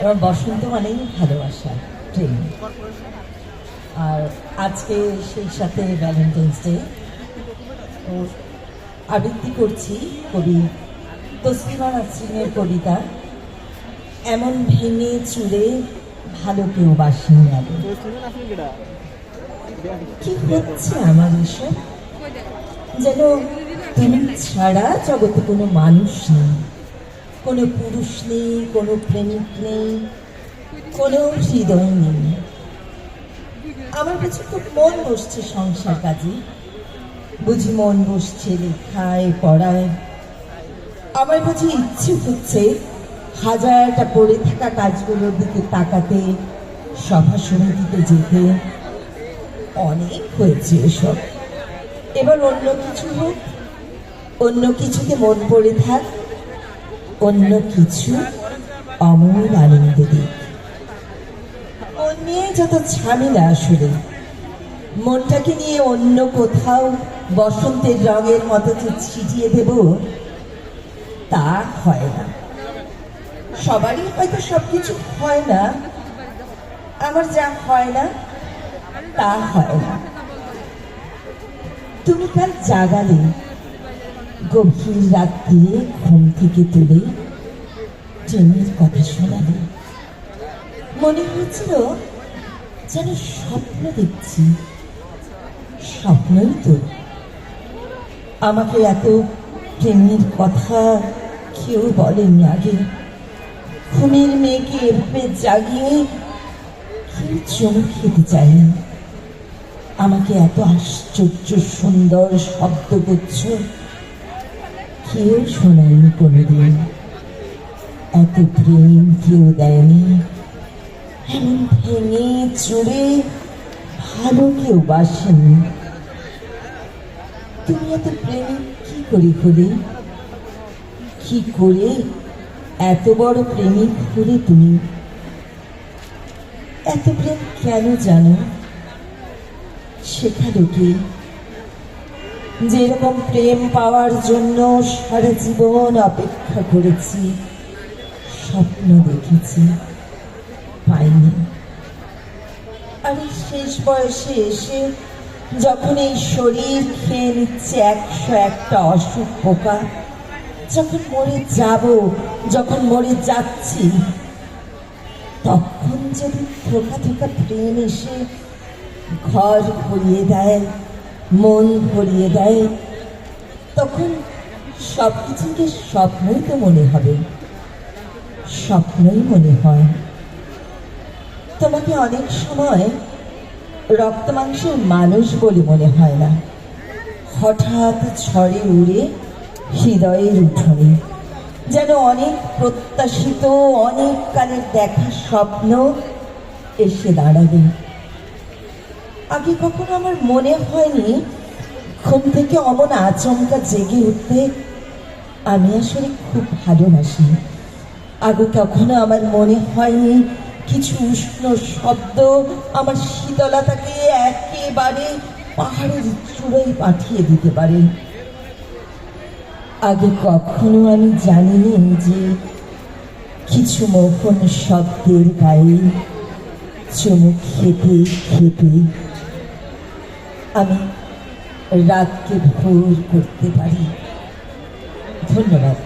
কারণ বসন্ত মানেই ভালোবাসা, প্রেম। আর আজকে সেই সাথে ভ্যালেন্টাইন্স ডে। ও আবৃত্তি করছি কবি তসলিমা নাসরিনের কবিতা, এমন ভেঙে চুরে ভালো কেউ বাসেনি আগে। কি হচ্ছে আমার এসব? যেন তুমি ছাড়া জগতে কোনো মানুষ নেই, কোনো পুরুষ নেই, কোনো প্রেমিক নেই, কোনো হৃদয় নেই। আমার কাছে খুব মন বসছে সংসার কাজে, বুঝি মন বসছে লেখায় পড়ায়। আমার বুঝি ইচ্ছে হচ্ছে হাজারটা পড়ে থাকা কাজগুলোর দিকে তাকাতে, সভা সমিতিতে যেতে। অনেক হয়েছে এসব, এবার অন্য কিছু হোক, অন্য কিছুতে মন পড়ে থাক, অন্য কিছু অমূল আনন্দ দিক। মন নিয়ে যত ঝামেলা, আসলে মনটাকে নিয়ে অন্য কোথাও বসন্তের রঙের মতো যে ছিটিয়ে দেব, তা হয় না। সবারই হয়তো সবকিছু হয় না, আমার যা হয় না তা হয় না। তুমি কাল জাগালে, গভীর রাত্রে ঘুম থেকে তুলে ট্রেনের কথা শোনালে। মনে হয়েছিল যেন স্বপ্ন দেখছি। স্বপ্নই তো। আমাকে এত প্রেমের কথা কেউ বলেনি আগে। ঘুমের মেয়েকে এভাবে জাগিয়ে কেউ চমক খেতে চায়নি। আমাকে এত আশ্চর্য সুন্দর শব্দগুচ্ছ কেউ শোনায়নি কোনোদিন। এত প্রেম কেউ দেয়নি, এমন ভেঙে চুরে ভালো কেউ বাসেনি। তুমি এত প্রেমিক কি করে হলে? কি করে এত বড় প্রেমিক হলে তুমি? এত প্রেম কেন জানো? শেখালো কে? যেরকম প্রেম পাওয়ার জন্য সারা জীবন অপেক্ষা করেছি, স্বপ্ন দেখেছি, পাইনি। আর এই শেষ বয়সে এসে যখন এই শরীর খেয়ে নিচ্ছে 101টা অসুখ পোকা, যখন মরে যাব, যখন মরে যাচ্ছি, তখন যদি থোকা থোকা প্রেম এসে ঘর ভরিয়ে দেয়, মন ভরিয়ে দেয়, তখন সবকিছুকে স্বপ্নই তো মনে হবে, স্বপ্নই মনে হয়। তোমাকে অনেক সময় রক্ত মাংসের মানুষ বলে মনে হয় না। হঠাৎ ঝড়ে উড়ে হৃদয়ের উঠোনে যেন অনেক প্রত্যাশিত, অনেক কালের দেখা স্বপ্ন এসে দাঁড়াবে। আগে কখনো আমার মনে হয়নি ঘুম থেকে অমন আচমকা জেগে উঠতে আমি আসলে খুব ভালোবাসি। আগে কখনো আমার মনে হয়নি কিছু উষ্ণ শব্দ আমার শীতলতাকে একেবারে পাহাড়ের চূড়ায় পাঠিয়ে দিতে পারে। আগে কখনো আমি জানিনি যে কিছু মোহন শব্দের গায়ে চুমুক খেতে খেতে আমি রাতকে ভোর করতে পারি। ধন্যবাদ।